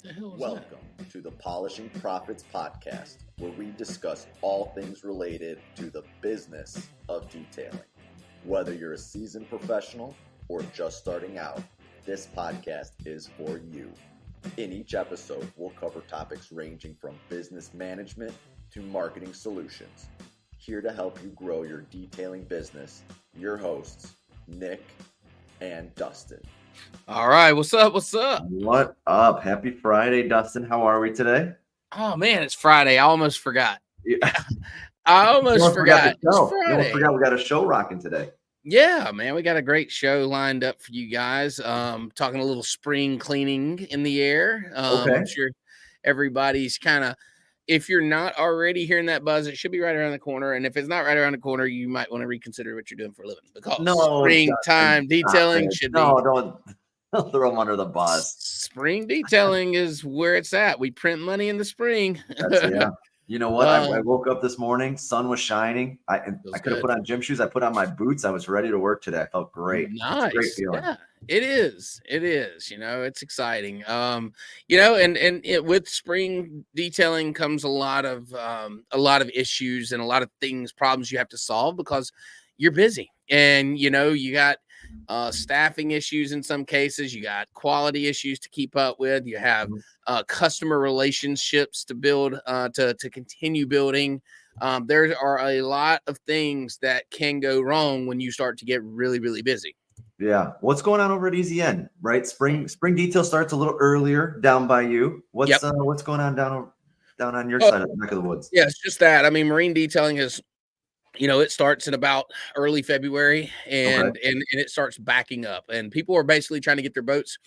The hell was Welcome to the Polishing Profits Podcast, where we discuss all things related to the business of detailing. Whether you're a seasoned professional or just starting out, this podcast is for you. In each episode, we'll cover topics ranging from business management to marketing solutions. Here to help you grow your detailing business, your hosts, Nick and Dustin. All right, what's up? What up? Happy Friday, Dustin. How are we today? Oh man, it's Friday. I almost forgot. Yeah. I almost forgot. You almost Friday. forgot we got a show rocking today. Yeah, man, we got a great show lined up for you guys. Talking a little spring cleaning in the air. Okay. I'm sure everybody's kind of, if you're not already hearing that buzz, it should be right around the corner. And if it's not right around the corner, you might want to reconsider what you're doing for a living, because springtime detailing should be. No, don't throw them under the bus. Spring detailing is where it's at. We print money in the spring. Yeah. You know what? I woke up this morning, sun was shining. I could have put on gym shoes. I put on my boots. I was ready to work today. I felt great. Nice. Great feeling. Yeah, it is. It is. You know, it's exciting. And with spring detailing comes a lot of issues and a lot of problems you have to solve because you're busy, and you got staffing issues in some cases. You got quality issues to keep up with. You have customer relationships to build, to continue building. There are a lot of things that can go wrong when you start to get really, really busy. Yeah. What's going on over at EZN, right? Spring detail starts a little earlier down by you. What's going on down on your side of the neck of the woods? Yeah, it's just that. I mean, marine detailing is, it starts in about early February, and it starts backing up, and people are basically trying to get their boats,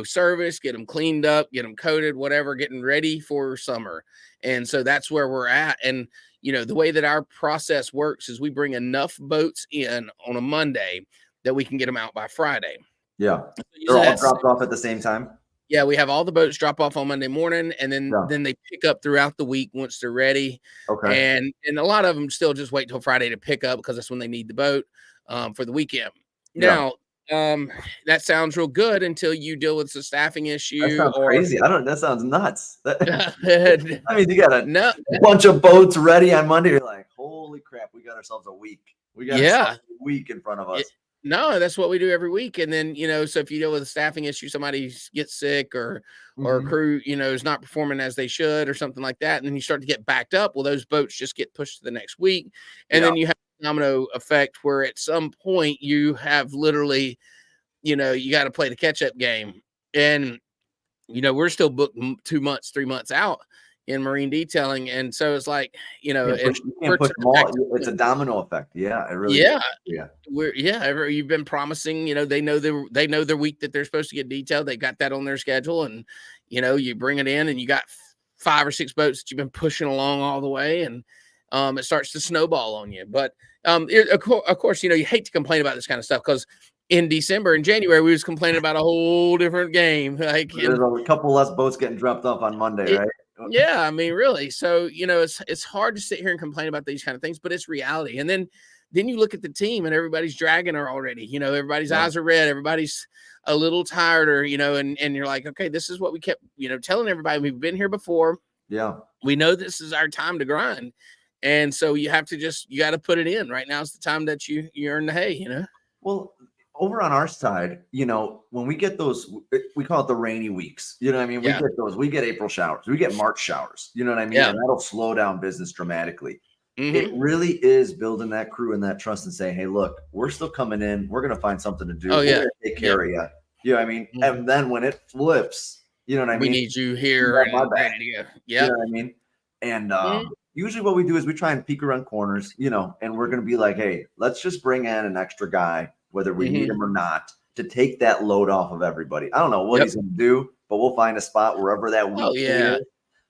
serviced, get them cleaned up, get them coated, whatever, getting ready for summer. And so that's where we're at. And, the way that our process works is we bring enough boats in on a Monday that we can get them out by Friday. Yeah. They're all dropped off at the same time. Yeah, we have all the boats drop off on Monday morning, and then they pick up throughout the week once they're ready. Okay. And a lot of them still just wait till Friday to pick up because that's when they need the boat for the weekend. Yeah. Now, that sounds real good until you deal with the staffing issue. That sounds crazy. That sounds nuts. I mean, you got a bunch of boats ready on Monday. You're like, holy crap, we got ourselves a week. We got ourselves a week in front of us. No, that's what we do every week. And then, so if you deal with a staffing issue, somebody gets sick or a crew, is not performing as they should or something like that, and then you start to get backed up, well, those boats just get pushed to the next week. And then you have a domino effect where at some point you have literally, you got to play the catch-up game. And, we're still booked 2 months, 3 months out in marine detailing. And so it's like, you can't push them all. It's a domino effect. Yeah, it really is. You've been promising, they know their week that they're supposed to get detailed. They got that on their schedule, and you bring it in and you got 5 or 6 boats that you've been pushing along all the way, and it starts to snowball on you. But of course, you hate to complain about this kind of stuff, because in December and January, we was complaining about a whole different game. Like, there's a couple less boats getting dropped off on Monday, right? Yeah, I mean, really. So, it's hard to sit here and complain about these kind of things, but it's reality. And then you look at the team, and everybody's dragging her already. Everybody's eyes are red. Everybody's a little tireder, and you're like, okay, this is what we kept, telling everybody. We've been here before. Yeah. We know this is our time to grind. And so you have to you got to put it in. Right now is the time that you earn the hay, Well, over on our side, when we get those, we call it the rainy weeks. You know what I mean? We get those. We get April showers. We get March showers. You know what I mean? Yeah. And that'll slow down business dramatically. It really is building that crew and that trust and saying, hey, look, we're still coming in. We're going to find something to do. Oh, yeah. We're going to take care of you. You know what I mean? And then when it flips, you know what I mean? We need you here. You know Yeah. what I mean? And usually what we do is we try and peek around corners, and we're going to be like, hey, let's just bring in an extra guy, whether we need him or not, to take that load off of everybody. I don't know what he's going to do, but we'll find a spot wherever that week is.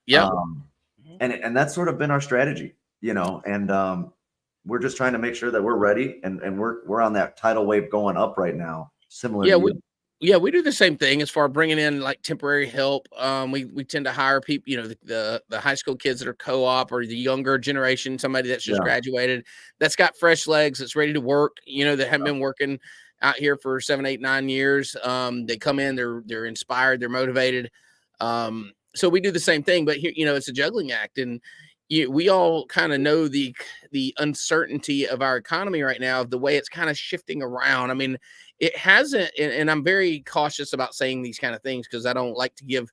Yeah. And that's sort of been our strategy, and we're just trying to make sure that we're ready, and we're on that tidal wave going up right now. Similar. We do the same thing as far as bringing in like temporary help. We tend to hire people, the high school kids that are co-op, or the younger generation, somebody that's just graduated, that's got fresh legs, that's ready to work, that haven't been working out here for 7, 8, 9 years. They come in, they're inspired, they're motivated. So we do the same thing, but here, it's a juggling act, and we all kind of know the uncertainty of our economy right now, of the way it's kind of shifting around. I mean, it hasn't, and I'm very cautious about saying these kind of things because I don't like to give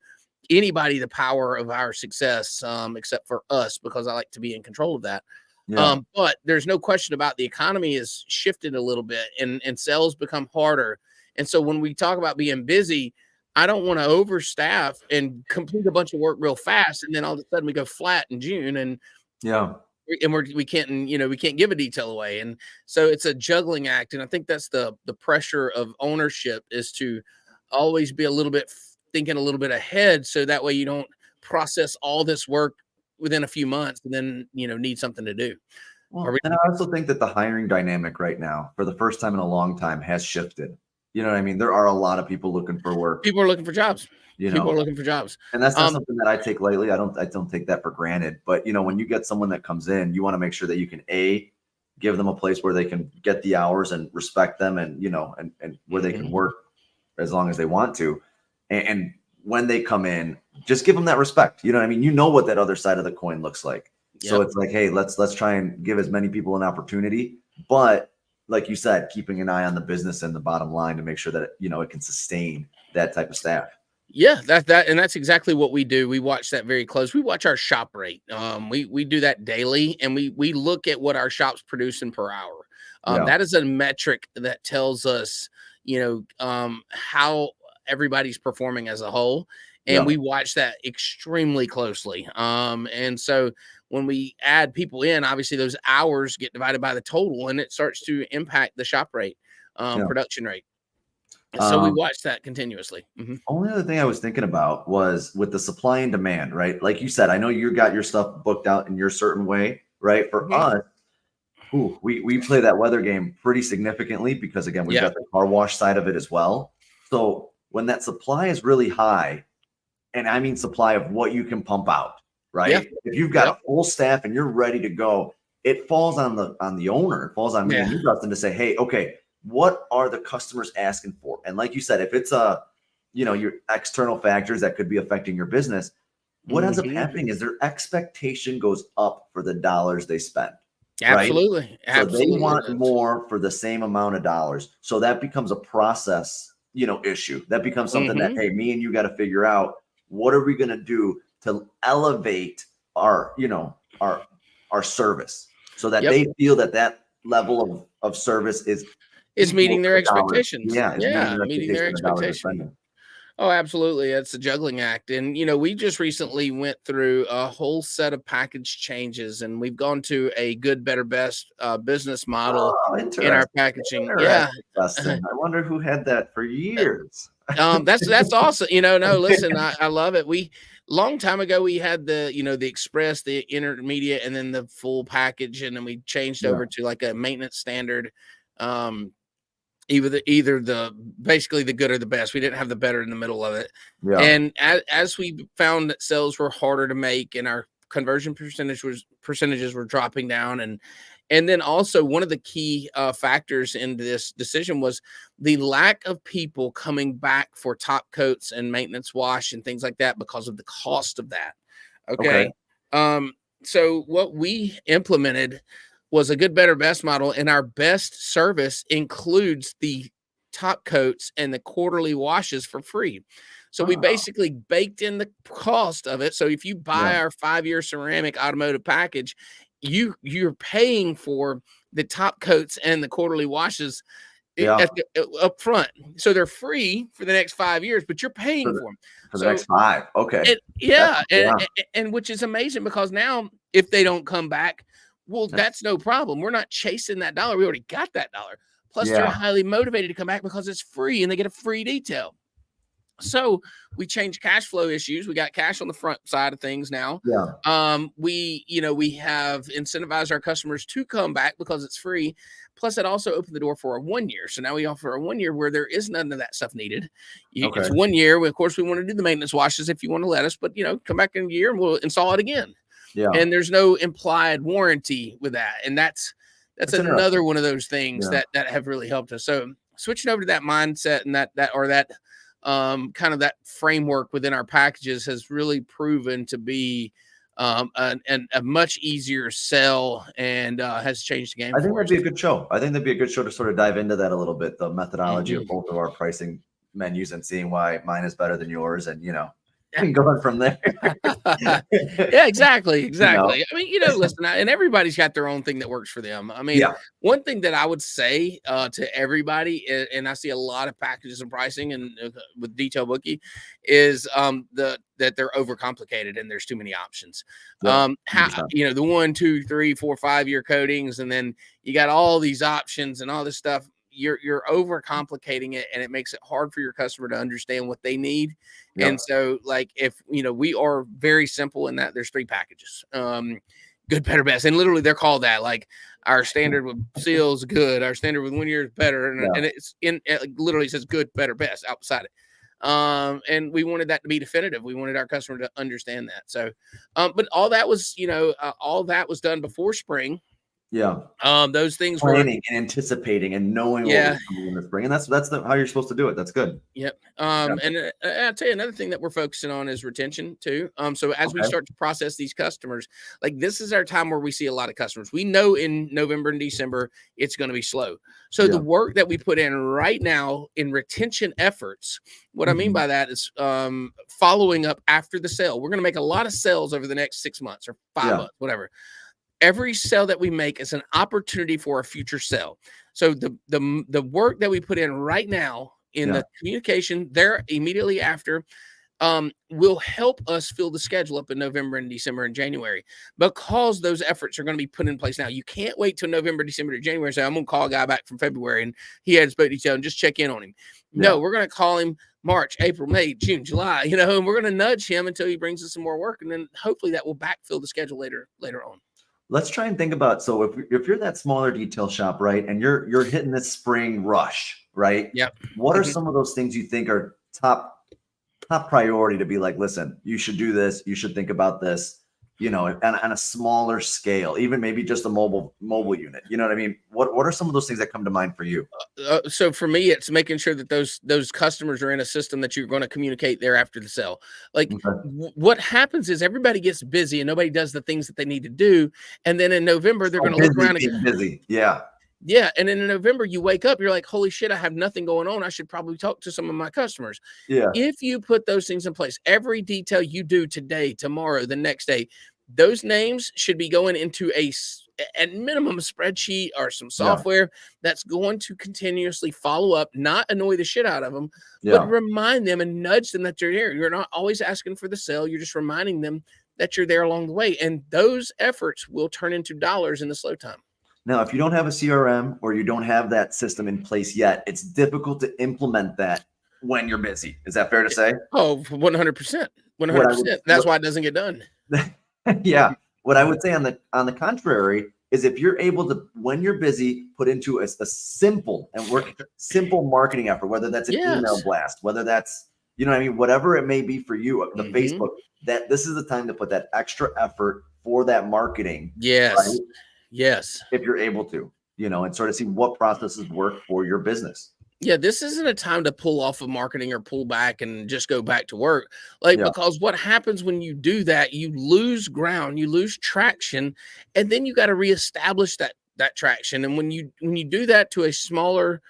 anybody the power of our success, except for us, because I like to be in control of that. Yeah. But there's no question about the economy is shifted a little bit, and sales become harder. And so when we talk about being busy, I don't want to overstaff and complete a bunch of work real fast, and then all of a sudden we go flat in June, and Yeah. we can't, we can't give a detail away. And so it's a juggling act. And I think that's the pressure of ownership, is to always be a little bit thinking a little bit ahead, so that way you don't process all this work within a few months and then, need something to do. Well, and I also think that the hiring dynamic right now, for the first time in a long time, has shifted. You know what I mean? There are a lot of people looking for work. People are looking for jobs. People are looking for jobs. And that's not something that I take lightly. I don't take that for granted. But when you get someone that comes in, you want to make sure that you can give them a place where they can get the hours and respect them, and and where they can work as long as they want to. And when they come in, just give them that respect. You know what I mean? You know what that other side of the coin looks like. Yep. So it's like, hey, let's try and give as many people an opportunity, but like you said, keeping an eye on the business and the bottom line to make sure that it can sustain that type of staff. Yeah, and that's exactly what we do. We watch that very close. We watch our shop rate. We do that daily, and we look at what our shop's producing per hour. That is a metric that tells us, how everybody's performing as a whole, and we watch that extremely closely. And so when we add people in, obviously those hours get divided by the total, and it starts to impact the shop rate, production rate. So we watch that continuously. Only other thing I was thinking about was with the supply and demand, right? Like you said, I know you got your stuff booked out in your certain way, right? For us, we play that weather game pretty significantly because, again, we've got the car wash side of it as well. So when that supply is really high, and I mean supply of what you can pump out, right? Yeah. If you've got a full staff and you're ready to go, it falls on the owner. It falls on me and you, Dustin, to say, hey, okay, what are the customers asking for? And like you said, if it's your external factors that could be affecting your business, what ends up happening is their expectation goes up for the dollars they spend. Absolutely. Right? So they want more for the same amount of dollars. So that becomes a process, issue. That becomes something that, hey, me and you got to figure out, what are we going to do to elevate our service so that they feel that level of service is meeting their expectations. Meeting their expectations. Oh, absolutely. It's a juggling act. And, we just recently went through a whole set of package changes, and we've gone to a good, better, best business model in our packaging. Yeah. I wonder who had that for years. That's awesome. No, listen, I love it. Long time ago, we had the express, the intermediate, and then the full package. And then we changed over to like a maintenance standard. Either basically the good or the best. We didn't have the better in the middle of it. Yeah. And as we found that sales were harder to make and our conversion percentages were dropping down, and then also one of the key factors in this decision was the lack of people coming back for top coats and maintenance wash and things like that because of the cost of that. Okay. So what we implemented was a good, better, best model, and our best service includes the top coats and the quarterly washes for free. So we basically baked in the cost of it. So if you buy our 5-year ceramic automotive package, you're paying for the top coats and the quarterly washes up front. So they're free for the next 5 years, but you're paying for them for the next 5. Okay. And which is amazing, because now if they don't come back, well, that's no problem. We're not chasing that dollar. We already got that dollar. Plus, they're highly motivated to come back because it's free and they get a free detail. So we changed cash flow issues. We got cash on the front side of things now. We have incentivized our customers to come back because it's free. Plus, it also opened the door for a 1 year. So now we offer a 1 year where there is none of that stuff needed. It's 1 year. Of course, we want to do the maintenance washes if you want to let us, but come back in a year and we'll install it again. Yeah. And there's no implied warranty with that. And that's another one of those things that have really helped us. So switching over to that mindset and that kind of that framework within our packages has really proven to be a much easier sell and has changed the game I think for that'd us. be a good show. I think that'd be a good show to sort of dive into that a little bit, the methodology Mhm. of both of our pricing menus and seeing why mine is better than yours, and and going from there. Yeah, exactly, You know? exactly. I mean, listen, and everybody's got their own thing that works for them. I mean, Yeah. one thing that I would say to everybody, and I see a lot of packages and pricing and with Detail Bookie, is that they're overcomplicated and there's too many options. Yep. How 100%. the 1, 2, 3, 4, 5 year codings, and then you got all these options and all this stuff. You're overcomplicating it, and it makes it hard for your customer to understand what they need. Yep. And so, like, if we are very simple in that there's 3 packages, good, better, best, and literally they're called that. Like, our standard with seals good, our standard with 1 year is better, and, Yeah. and it's it literally says good, better, best outside it. And we wanted that to be definitive. We wanted our customer to understand that. So, but all that was all that was done before spring. Yeah. Those things were Planning and anticipating and knowing what was coming in the spring, and that's how you're supposed to do it. That's good. Yep. And I'll tell you another thing that we're focusing on is retention too. So as we Okay. start to process these customers, like this is our time where we see a lot of customers. We know in November and December it's going to be slow. So the work that we put in right now in retention efforts, what I mean by that is following up after the sale. We're going to make a lot of sales over the next 6 months or 5 months, whatever. Every sale that we make is an opportunity for a future sale. So the work that we put in right now in the communication there immediately after will help us fill the schedule up in November and December and January, because those efforts are going to be put in place now. You can't wait till November, December to January and say, I'm going to call a guy back from February and he had his boat detail and just check in on him. No, we're going to call him March, April, May, June, July, and we're going to nudge him until he brings us some more work. And then hopefully that will backfill the schedule later on. Let's try and think about, so if you're that smaller detail shop, right, and you're hitting this spring rush, right? Yep. What are some of those things you think are top priority to be like, listen, you should do this, you should think about this, on a smaller scale, even maybe just a mobile unit. You know what I mean? What are some of those things that come to mind for you? So for me, it's making sure that those customers are in a system that you're going to communicate there after the sale. Like what happens is everybody gets busy and nobody does the things that they need to do. And then in November, they're going to look around and busy. Yeah. Yeah. And then in November, you wake up, you're like, holy shit, I have nothing going on. I should probably talk to some of my customers. Yeah. If you put those things in place, every detail you do today, tomorrow, the next day, those names should be going into at minimum a spreadsheet or some software that's going to continuously follow up, not annoy the shit out of them, but remind them and nudge them that you're here. You're not always asking for the sale. You're just reminding them that you're there along the way. And those efforts will turn into dollars in the slow time. Now, if you don't have a CRM or you don't have that system in place yet, it's difficult to implement that when you're busy. Is that fair to say? Oh, 100%. 100%. That's why it doesn't get done. Yeah. What I would say on the contrary is if you're able to, when you're busy, put into a simple marketing effort, whether that's an email blast, whether that's, whatever it may be for you, the Facebook, that this is the time to put that extra effort for that marketing. Yes. Right? Yes. If you're able to, and sort of see what processes work for your business. Yeah, this isn't a time to pull off of marketing or pull back and just go back to work. Because what happens when you do that, you lose ground, you lose traction, and then you got to reestablish that traction. And when you do that to a smaller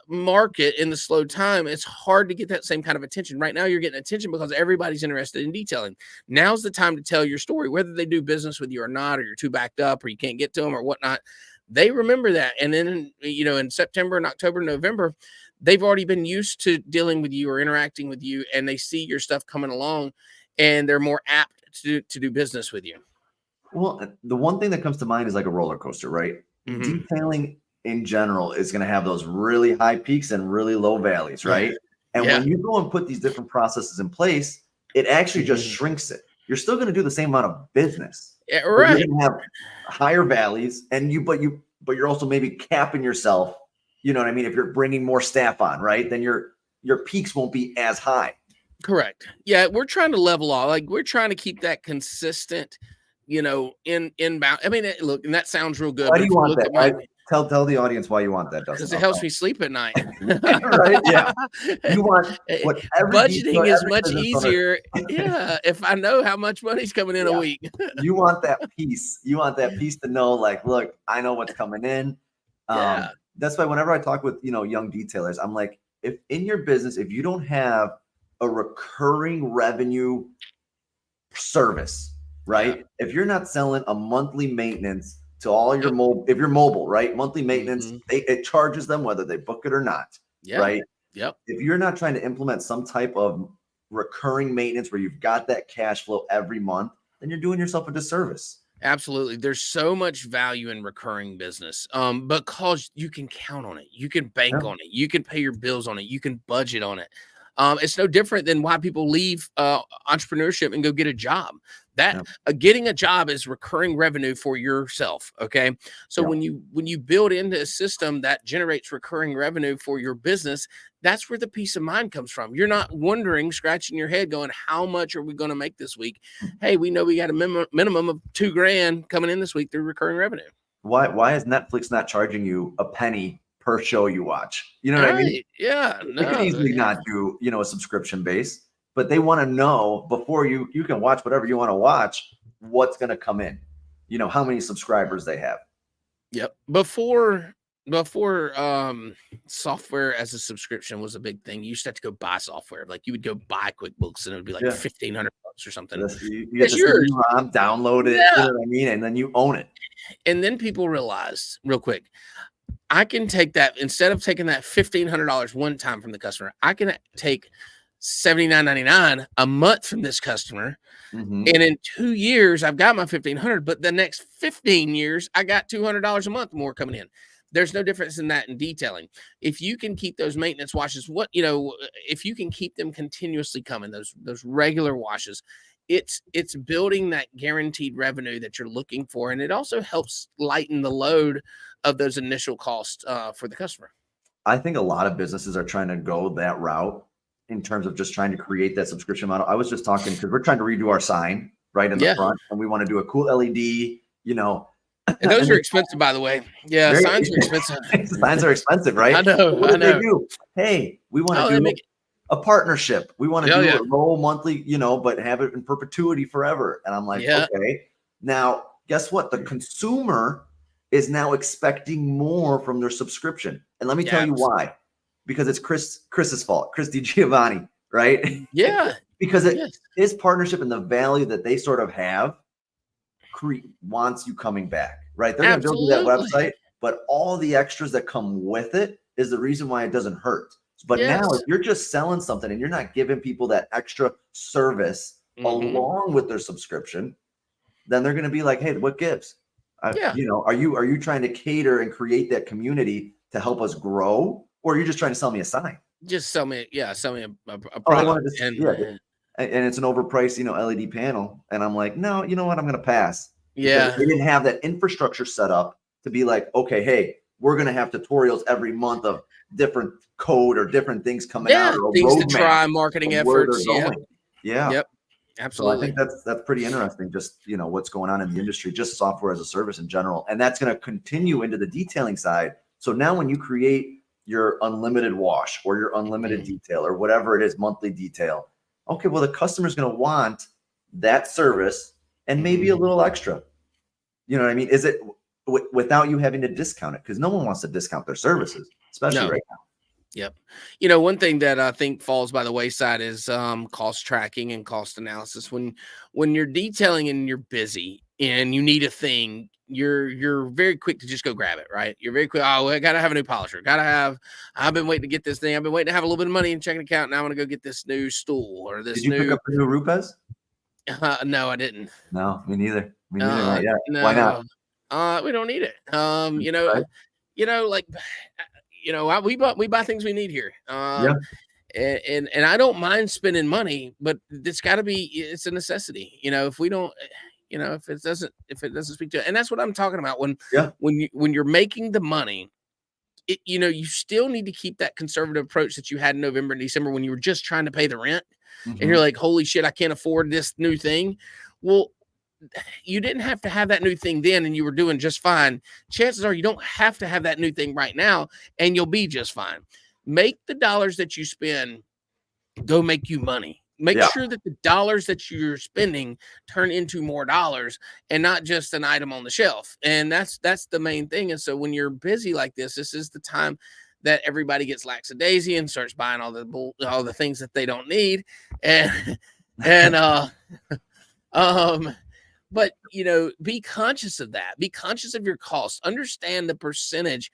market in the slow time, it's hard to get that same kind of attention. Right now, you're getting attention because everybody's interested in detailing. Now's the time to tell your story, whether they do business with you or not, or you're too backed up, or you can't get to them or whatnot. They remember that. And then, in September and October, November, they've already been used to dealing with you or interacting with you, and they see your stuff coming along, and they're more apt to do business with you. Well, the one thing that comes to mind is like a roller coaster, right? Detailing in general is going to have those really high peaks and really low valleys, right? And when you go and put these different processes in place, it actually just shrinks it. You're still going to do the same amount of business. Yeah, right. You're going to have higher valleys, and but you're also maybe capping yourself. You know what I mean? If you're bringing more staff on, right, then your peaks won't be as high. Correct. Yeah, we're trying to level off. Like we're trying to keep that consistent. Inbound. I mean, look, and that sounds real good. Why do you want that? Tell the audience why you want that, because Dustin. it helps me sleep at night. Right? Yeah. You want what every Budgeting is every much business owner- easier. Yeah, if I know how much money's coming in a Yeah. week. You want that peace. You want that peace to know, like, look, I know what's coming in. Yeah. That's why whenever I talk with young detailers, I'm like, if in your business, if you don't have a recurring revenue service, right? If you're not selling a monthly maintenance to all your if you're mobile, right? Monthly maintenance, it charges them whether they book it or not, right? Yep. If you're not trying to implement some type of recurring maintenance where you've got that cash flow every month, then you're doing yourself a disservice. Absolutely. There's so much value in recurring business because you can count on it. You can bank on it. You can pay your bills on it. You can budget on it. It's no different than why people leave entrepreneurship and go get a job. Getting a job is recurring revenue for yourself. Okay. So when you build into a system that generates recurring revenue for your business, that's where the peace of mind comes from. You're not wondering, scratching your head going, how much are we going to make this week? Hey, we know we got a minimum of $2,000 coming in this week through recurring revenue. Why is Netflix not charging you a penny per show you watch? You know what I mean? Yeah. They could easily not do, a subscription base, but they want to know before you can watch whatever you want to watch, what's going to come in, how many subscribers they have. Yep. Before software as a subscription was a big thing, you used to have to go buy software. Like you would go buy QuickBooks and it would be like $1,500 or something. You get the CD-ROM, download it, you know what I mean? And then you own it. And then people realized real quick, I can take that, instead of taking that $1,500 one time from the customer, I can take $79.99 a month from this customer. And in 2 years, I've got my $1,500, but the next 15 years, I got $200 a month more coming in. There's no difference in that in detailing. If you can keep those maintenance washes, if you can keep them continuously coming, those regular washes, it's building that guaranteed revenue that you're looking for. And it also helps lighten the load of those initial costs for the customer. I think a lot of businesses are trying to go that route in terms of just trying to create that subscription model. I was just talking because we're trying to redo our sign right in the front, and we want to do a cool LED, And those are expensive, by the way. Yeah, signs are expensive. Signs are expensive, right? I know. What do they do? Hey, we want to do a partnership. We want to do a low monthly, but have it in perpetuity forever. And I'm like, okay. Now, guess what? The consumer is now expecting more from their subscription. And let me tell you why. Because it's Chris's fault, Chris DiGiovanni, right? Yeah. Because his partnership and the value that they sort of have wants you coming back, right? They're going to build you that website, but all the extras that come with it is the reason why it doesn't hurt. But now if you're just selling something and you're not giving people that extra service along with their subscription, then they're going to be like, hey, what gives? Are you trying to cater and create that community to help us grow? Or are you just trying to sell me a sign? Just sell me a product. And it's an overpriced, LED panel. And I'm like, no, you know what? I'm going to pass. Yeah. They didn't have that infrastructure set up to be like, okay, hey, we're going to have tutorials every month of different code or different things coming out. Or things to try, marketing efforts. Yeah. Yep. Absolutely. So I think that's pretty interesting. Just, what's going on in the industry, just software as a service in general. And that's going to continue into the detailing side. So now when you create your unlimited wash or your unlimited detail or whatever it is, monthly detail. Okay, well, the customer's going to want that service and maybe a little extra. You know what I mean? Is it without you having to discount it? Because no one wants to discount their services, especially right now. Yep. One thing that I think falls by the wayside is cost tracking and cost analysis. When you're detailing and you're busy and you need a thing, you're very quick to just go grab it, right? You're very quick. Oh, I gotta have a new polisher. I've been waiting to get this thing. I've been waiting to have a little bit of money in checking account. Now I want to go get this new stool or this. Did you pick up the new Rupes? No, I didn't. No, me neither. Not yet. No, why not? We don't need it. We buy things we need here. And I don't mind spending money, but it's a necessity. If we don't, if it doesn't speak to it, and that's what I'm talking about. When you're making the money, you still need to keep that conservative approach that you had in November and December when you were just trying to pay the rent and you're like, holy shit, I can't afford this new thing. Well, you didn't have to have that new thing then and you were doing just fine. Chances are you don't have to have that new thing right now and you'll be just fine. Make the dollars that you spend go make you money. Make sure that the dollars that you're spending turn into more dollars and not just an item on the shelf. And that's the main thing. And so when you're busy like this is the time that everybody gets lackadaisy and starts buying all the things that they don't need. And but be conscious of that. Be conscious of your costs. Understand the percentage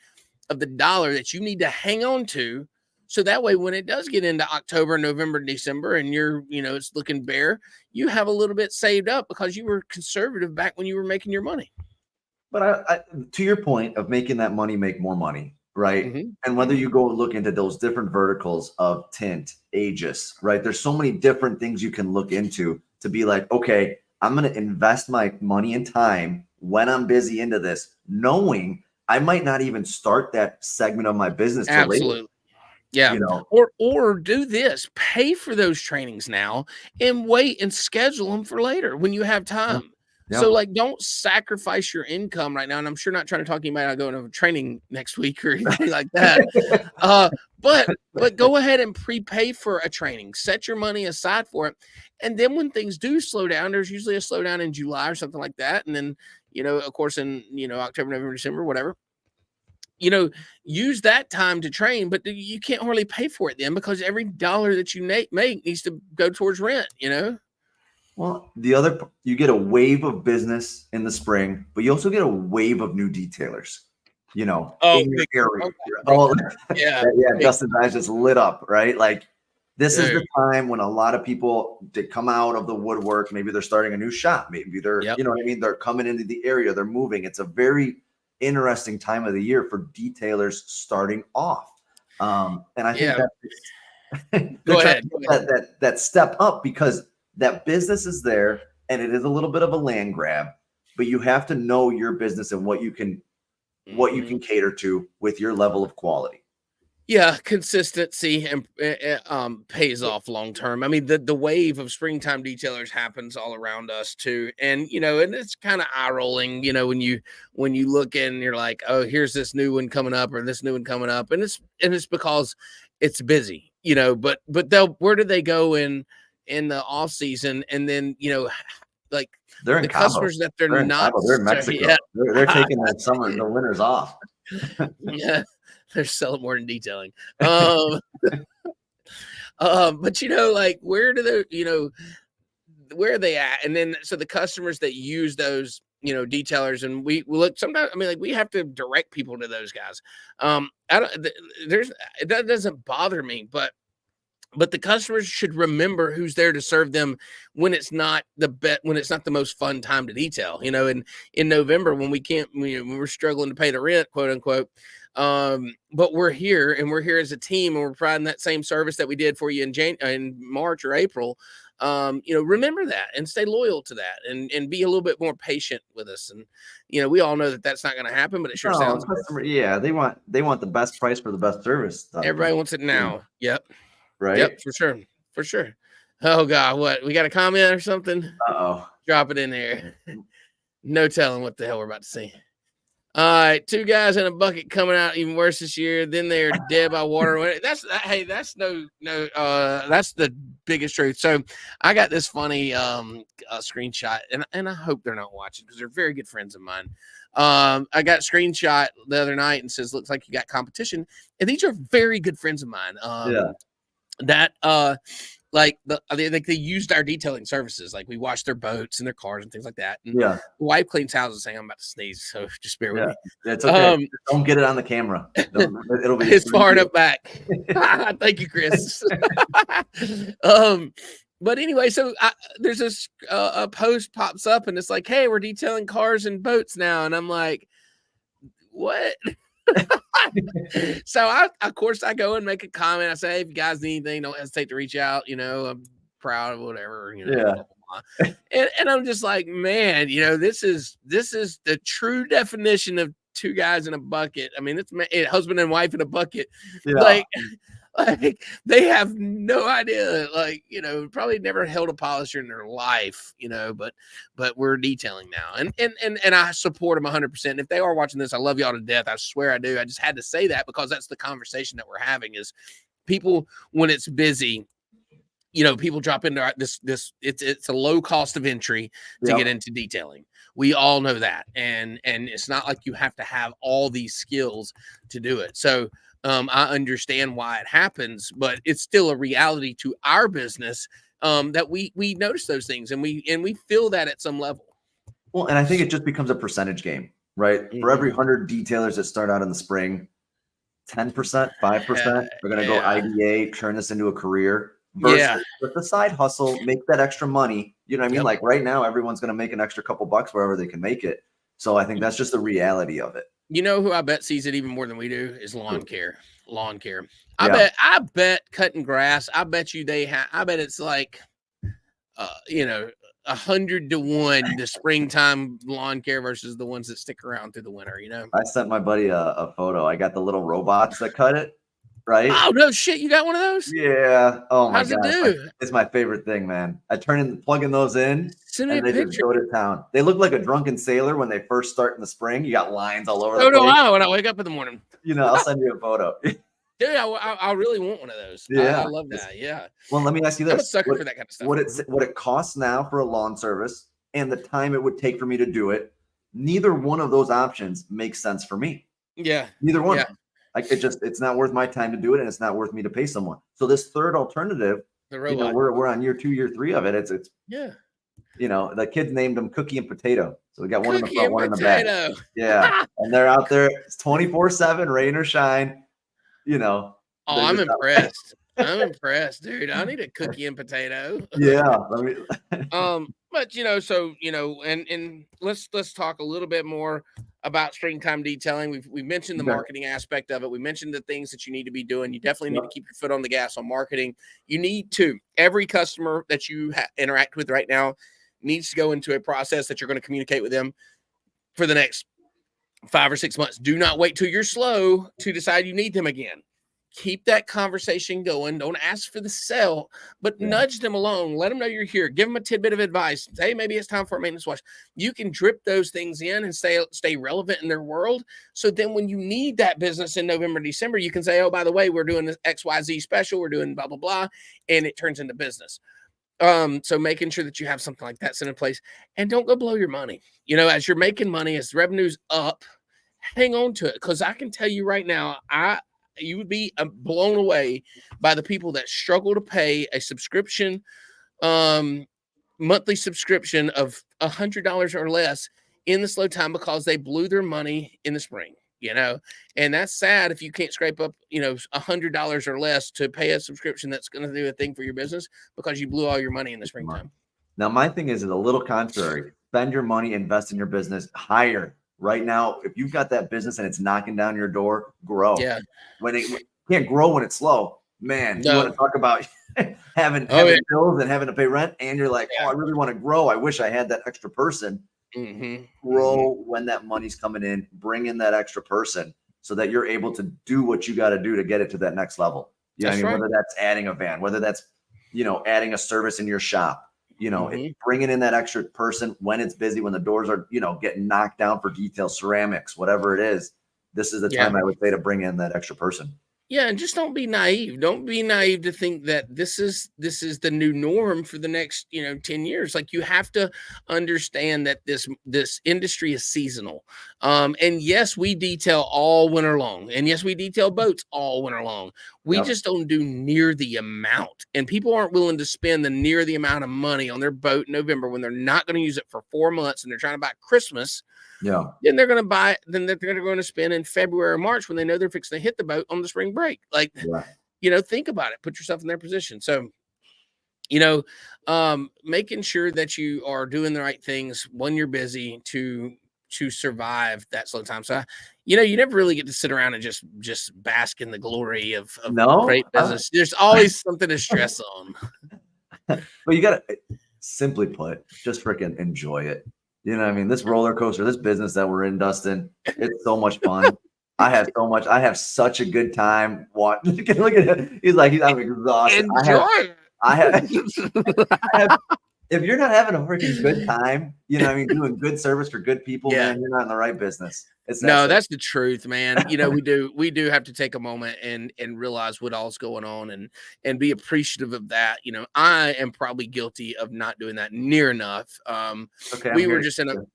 of the dollar that you need to hang on to. So that way, when it does get into October, November, December, and it's looking bare, you have a little bit saved up because you were conservative back when you were making your money. But I to your point of making that money make more money, right? Mm-hmm. And whether you go look into those different verticals of tint, Aegis, right? There's so many different things you can look into to be like, okay, I'm going to invest my money and time when I'm busy into this, knowing I might not even start that segment of my business till Absolutely. later. Yeah. Or do this, pay for those trainings now and wait and schedule them for later when you have time. Yeah. So like, don't sacrifice your income right now. And I'm sure not trying to talk to you about going to training next week or anything like that. But go ahead and prepay for a training, set your money aside for it. And then when things do slow down, there's usually a slowdown in July or something like that. And then, of course, in, October, November, December, whatever, use that time to train, but you can't hardly pay for it then because every dollar that you make needs to go towards rent, Well, you get a wave of business in the spring, but you also get a wave of new detailers, in your area. Yeah. Dustin's eyes just lit up, right? Like this is the time when a lot of people to come out of the woodwork. Maybe they're starting a new shop. Maybe they're, they're coming into the area. They're moving. It's a very interesting time of the year for detailers starting off. And I think go ahead. That step up because that business is there and it is a little bit of a land grab, but you have to know your business and what you can cater to with your level of quality. Yeah, consistency and pays off long term. I mean, the wave of springtime detailers happens all around us too, and and it's kind of eye rolling. When you look in, you're like, oh, here's this new one coming up or this new one coming up, and it's because it's busy. But where do they go in the off season? And then like they're in the Cabo. Customers that they're not. They're in Mexico. Yeah. They're taking the winters off. Yeah. They're selling more than detailing. But like where do they, where are they at? And then so the customers that use those, detailers, and we look sometimes. I mean, like we have to direct people to those guys. That doesn't bother me, but the customers should remember who's there to serve them when it's not the most fun time to detail. In November when we can't, when we're struggling to pay the rent, quote unquote. But we're here as a team and we're providing that same service that we did for you in March or April. Remember that and stay loyal to that and be a little bit more patient with us. And, we all know that that's not going to happen, but it sure sounds good. Yeah. They want the best price for the best service. Everybody wants it now. Yep. Right. Yep. For sure. Oh God. What, we got a comment or something? Uh-oh. Drop it in there. No telling what the hell we're about to see. All right, 2 guys in a bucket coming out even worse this year. Then they're dead by water. That's that's the biggest truth. So I got this funny screenshot, and I hope they're not watching because they're very good friends of mine. I got a screenshot the other night and says, "Looks like you got competition," and these are very good friends of mine. That they used our detailing services. Like we washed their boats and their cars and things like that. And the wife cleans houses. Saying I'm about to sneeze, so just bear with me. It's okay. Don't get it on the camera. It'll be. It's far enough back. Thank you, Chris. But anyway, so there's this a post pops up and it's like, "Hey, we're detailing cars and boats now," and I'm like, "What?" So of course I go and make a comment. I say, "Hey, if you guys need anything, don't hesitate to reach out. I'm proud of whatever, blah, blah, blah." And I'm just like, man, this is the true definition of 2 guys in a bucket. I mean, it's husband and wife in a bucket. Like they have no idea, like, you know, probably never held a polisher in their life, you know, but we're detailing now. And I support them 100%. If they are watching this, I love y'all to death. I swear I do. I just had to say that because that's the conversation that we're having is people when it's busy, you know, people drop into this it's a low cost of entry to get into detailing. We all know that. And it's not like you have to have all these skills to do it. So I understand why it happens, but it's still a reality to our business that we notice those things and we feel that at some level. Well, and I think it just becomes a percentage game, right? For every 100 detailers that start out in the spring, 10%, 5% are going to go IDA, turn this into a career. Versus with the side hustle, make that extra money. You know what I mean? Like right now, everyone's going to make an extra couple bucks wherever they can make it. So I think that's just the reality of it. You know who I bet sees it even more than we do is lawn care. Lawn care. I bet cutting grass. I bet you I bet it's like, you know, 100 to 1 the springtime lawn care versus the ones that stick around through the winter. You know, I sent my buddy a photo. I got the little robots that cut it. Right? Oh no, shit! You got one of those? Yeah. Oh my god, it do? It's my favorite thing, man. I plug in those in, Send me and they just go to town. They look like a drunken sailor when they first start in the spring. You got lines all over. No, when I wake up in the morning. You know, I'll send you a photo. Dude, I really want one of those. Yeah, I love that. Yeah. Well, let me ask you this: I'm a sucker for that kind of stuff. What it costs now for a lawn service, and the time it would take for me to do it. Neither one of those options makes sense for me. Yeah. Neither one. Yeah. Like it's not worth my time to do it, and it's not worth me to pay someone. So this third alternative, you know, we're on year 2, year 3 of it. It's you know, the kids named them Cookie and Potato. So we got one in the front, one in the back. Yeah, and they're out there. It's 24/7, rain or shine. You know. Oh, I'm impressed. I'm impressed, dude. I need a cookie and potato. Yeah. But you know, so you know, and let's talk a little bit more about springtime detailing. We've mentioned the marketing aspect of it. We mentioned the things that you need to be doing. You definitely need to keep your foot on the gas on marketing. You need to. Every customer that you interact with right now needs to go into a process that you're going to communicate with them for the next 5 or 6 months. Do not wait till you're slow to decide you need them again. Keep that conversation going. Don't ask for the sale, but nudge them along. Let them know you're here. Give them a tidbit of advice. Say, hey, maybe it's time for a maintenance wash. You can drip those things in and stay relevant in their world. So then when you need that business in November, December, you can say, oh, by the way, we're doing this XYZ special. We're doing blah, blah, blah. And it turns into business. So making sure that you have something like that set in place and don't go blow your money. You know, as you're making money, as revenue's up, hang on to it. Because I can tell you right now, you would be blown away by the people that struggle to pay a subscription, monthly subscription of $100 or less in the slow time because they blew their money in the spring, you know, and that's sad if you can't scrape up, you know, $100 or less to pay a subscription that's going to do a thing for your business because you blew all your money in the springtime. Now, my thing is a little contrary. Spend your money, invest in your business, hire. Right now, if you've got that business and it's knocking down your door, grow. Yeah. When it can't grow when it's slow, man. You want to talk about having bills and having to pay rent, and you're like, oh, I really want to grow. I wish I had that extra person. Grow when that money's coming in. Bring in that extra person so that you're able to do what you got to do to get it to that next level. You know what I mean? Whether that's adding a van, whether that's, you know, adding a service in your shop. You know, bringing in that extra person when it's busy, when the doors are, you know, getting knocked down for detail, ceramics, whatever it is. This is the time I would say to bring in that extra person. Yeah, and just don't be naive. Don't be naive to think that this is the new norm for the next, 10 years. Like, you have to understand that this industry is seasonal. And yes, we detail all winter long. And yes, we detail boats all winter long. We just don't do near the amount. And people aren't willing to spend the near the amount of money on their boat in November when they're not going to use it for 4 months and they're trying to buy Christmas. Yeah. Then they're going to spend in February or March when they know they're fixing to hit the boat on the spring break. Like, think about it, put yourself in their position. So, making sure that you are doing the right things when you're busy to survive that slow time. So, you never really get to sit around and just bask in the glory of great business. There's always something to stress on. But you got to, simply put, just freaking enjoy it. You know what I mean? This roller coaster, this business that we're in, Dustin, it's so much fun. I have such a good time watching. Look at him. I'm exhausted. Enjoy it. I have if you're not having a freaking good time, doing good service for good people, man, you're not in the right business. That's the truth, man. We do have to take a moment and realize what all's going on and be appreciative of that. I am probably guilty of not doing that near enough. Okay,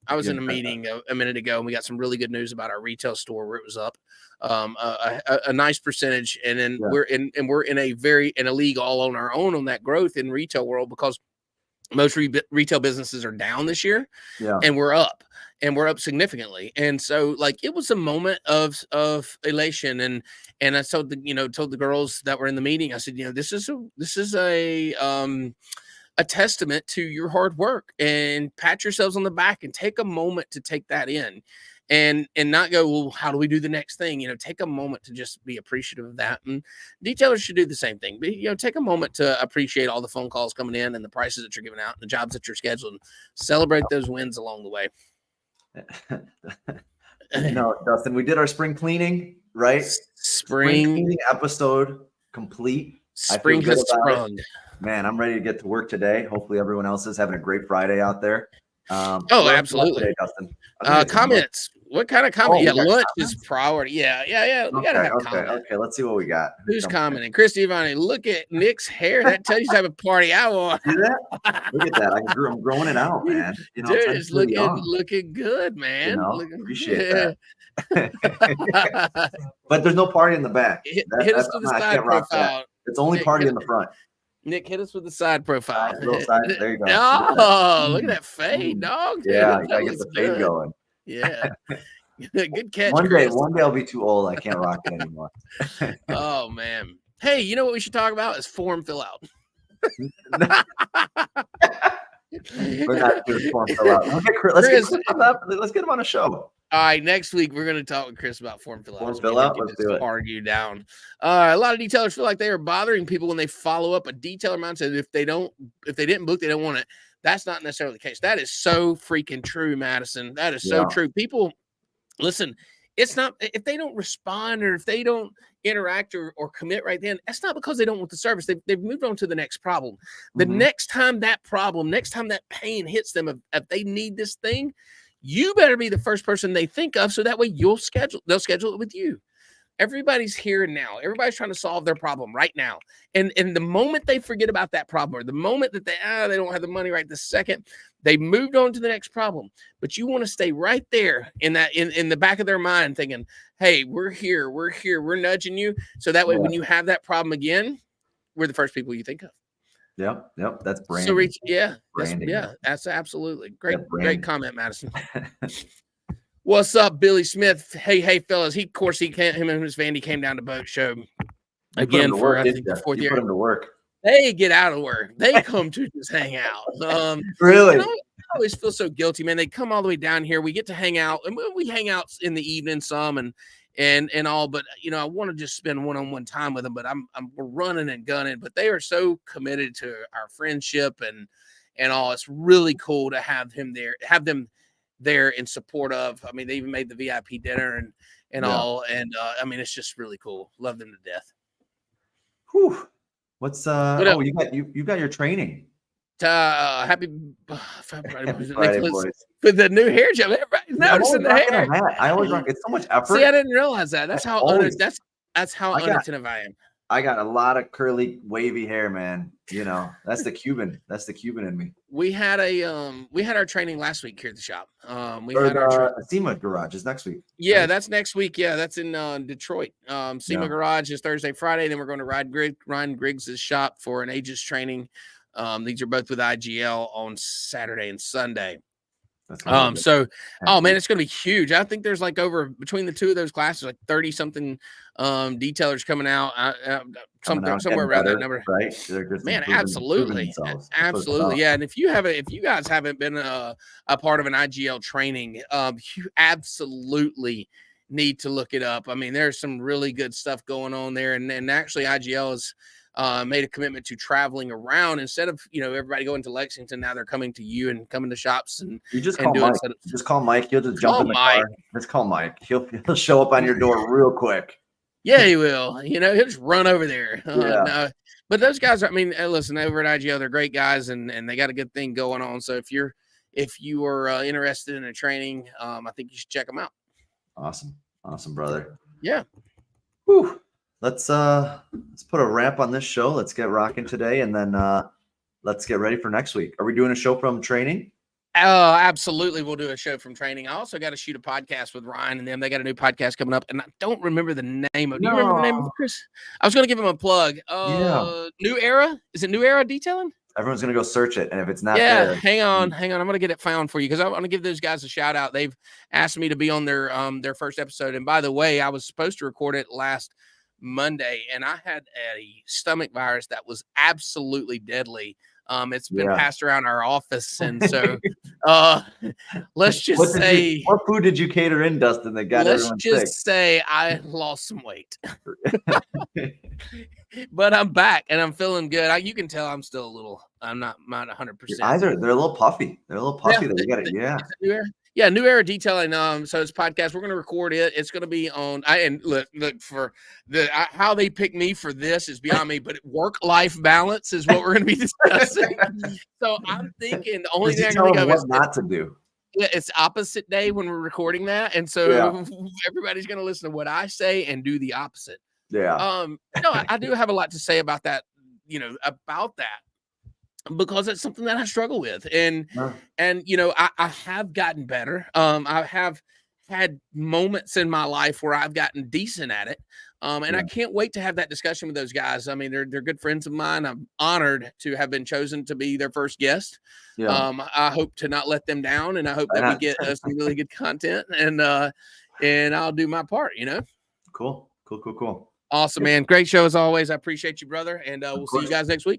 I was in a meeting a minute ago, and we got some really good news about our retail store where it was up a nice percentage, and then we're in a league all on our own on that growth in retail world, because most retail businesses are down this year, and we're up significantly. And so it was a moment of elation. And I told the girls that were in the meeting, I said, this is a testament to your hard work, and pat yourselves on the back and take a moment to take that in. And not go, well, how do we do the next thing? Take a moment to just be appreciative of that. And detailers should do the same thing. But, take a moment to appreciate all the phone calls coming in and the prices that you're giving out and the jobs that you're scheduling. Celebrate those wins along the way. Dustin, we did our spring cleaning, right? Spring cleaning episode complete. Spring has sprung. Man, I'm ready to get to work today. Hopefully everyone else is having a great Friday out there. Absolutely. Today, Dustin? Comments. What kind of comment? Lunch is priority. Yeah. We gotta have comments. Okay, let's see what we got. Who's commenting? Christy Ivani, look at Nick's hair. That tells you to have a party I want. See that? Look at that. I'm growing it out, man. Dude, it's looking good, man. Appreciate that. But there's no party in the back. Hit us with the side profile. It's only party in the front. Nick, hit us with the side profile. There you go. Oh, look at that fade, dog. Yeah, you gotta get the fade going. Yeah. Good catch. One day I'll be too old. I can't rock it anymore. Oh man. Hey, you know what we should talk about is form fill out. We're not doing form fill out. Okay, Chris, let's get him on a show. All right, next week we're going to talk with Chris about form fill out. Form fill out, let's do it. Argue down. A lot of detailers feel like they are bothering people when they follow up. A detailer mindset, if they didn't book, they don't want it. That's not necessarily the case. That is so freaking true, Madison. That is so true. People, listen, it's not, if they don't respond or if they don't interact or commit right then, that's not because they don't want the service. They've moved on to the next problem. The next time that pain hits them, if they need this thing, you better be the first person they think of, so that way they'll schedule it with you. Everybody's here and now. Everybody's trying to solve their problem right now. And the moment they forget about that problem, or the moment that they don't have the money right this second, they moved on to the next problem. But you want to stay right there in the back of their mind thinking, hey, we're here, we're nudging you. So that way when you have that problem again, we're the first people you think of. Yep. That's branding. So that's absolutely great comment, Madison. What's up, Billy Smith? Hey, fellas. Him and his Vandy came down to Boat Show again for I think the fourth year. Put him to work. They get out of work. They come to just hang out. Really? I always feel so guilty, man. They come all the way down here. We get to hang out, and we hang out in the evening some and all. But I want to just spend one-on-one time with them. But we're running and gunning. But they are so committed to our friendship and all. It's really cool to have them there in support of. I mean, they even made the VIP dinner and all. And I mean, it's just really cool. Love them to death. Whew. What's you got your training. Happy Friday, with the new hair job. Everybody's noticing the hair. I always rock. It's so much effort. See, I didn't realize that. That's how unattentive I am. I got a lot of curly, wavy hair, man. That's the Cuban. That's the Cuban in me. We had our training last week here at the shop. SEMA Garage is next week. Yeah, right? That's next week. Yeah, that's in Detroit. SEMA Garage is Thursday, Friday. Then we're going to Ryan Griggs' shop for an Aegis training. These are both with IGL on Saturday and Sunday. Man, it's going to be huge. I think there's between the two of those classes, 30 something detailers coming out. Somewhere around that number, right? Man, absolutely. Yeah. And if you guys haven't been a part of an IGL training, you absolutely need to look it up. I mean, there's some really good stuff going on there, and actually IGL is made a commitment to traveling around instead of, everybody going to Lexington. Now they're coming to you and coming to shops and You just and call doing Mike. setups. Just call Mike. He'll just jump Call in the Mike. car. Just call Mike. He'll show up on your door real quick. Yeah, he will. He'll just run over there. Yeah. No, but those guys are, listen, over at IGO, they're great guys and they got a good thing going on. So if you are interested in a training, I think you should check them out. Awesome, brother. Yeah. Whew. Let's put a wrap on this show. Let's get rocking today, and then let's get ready for next week. Are we doing a show from training? Absolutely. We'll do a show from training. I also got to shoot a podcast with Ryan and them. They got a new podcast coming up, and I don't remember the name of it. Do you remember the name of it, Chris? I was going to give him a plug. New Era? Is it New Era Detailing? Everyone's going to go search it, and if it's not there, there, hang on. I'm going to get it found for you because I want to give those guys a shout out. They've asked me to be on their first episode, and by the way, I was supposed to record it last Monday, and I had a stomach virus that was absolutely deadly. It's been passed around our office, and so let's just say, what food did you cater in, Dustin? That got everyone sick? Let's just say I lost some weight, but I'm back and I'm feeling good. You can tell I'm still a little. I'm not 100%. They're a little puffy. They're a little puffy. They got it. Yeah. New Era Detailing. So it's podcast. We're going to record it. It's going to be on. And look for how they pick me for this is beyond me. But work-life balance is what we're going to be discussing. So I'm thinking the only thing I can think of is not to do. Yeah, it's opposite day when we're recording that, and so everybody's going to listen to what I say and do the opposite. Yeah. I do have a lot to say about that. About that. Because it's something that I struggle with. And I have gotten better. I have had moments in my life where I've gotten decent at it. I can't wait to have that discussion with those guys. They're good friends of mine. I'm honored to have been chosen to be their first guest. Yeah. I hope to not let them down, and I hope that we get some really good content, and I'll do my part, Cool. Awesome, man. Great show as always. I appreciate you, brother. And we'll see you guys next week.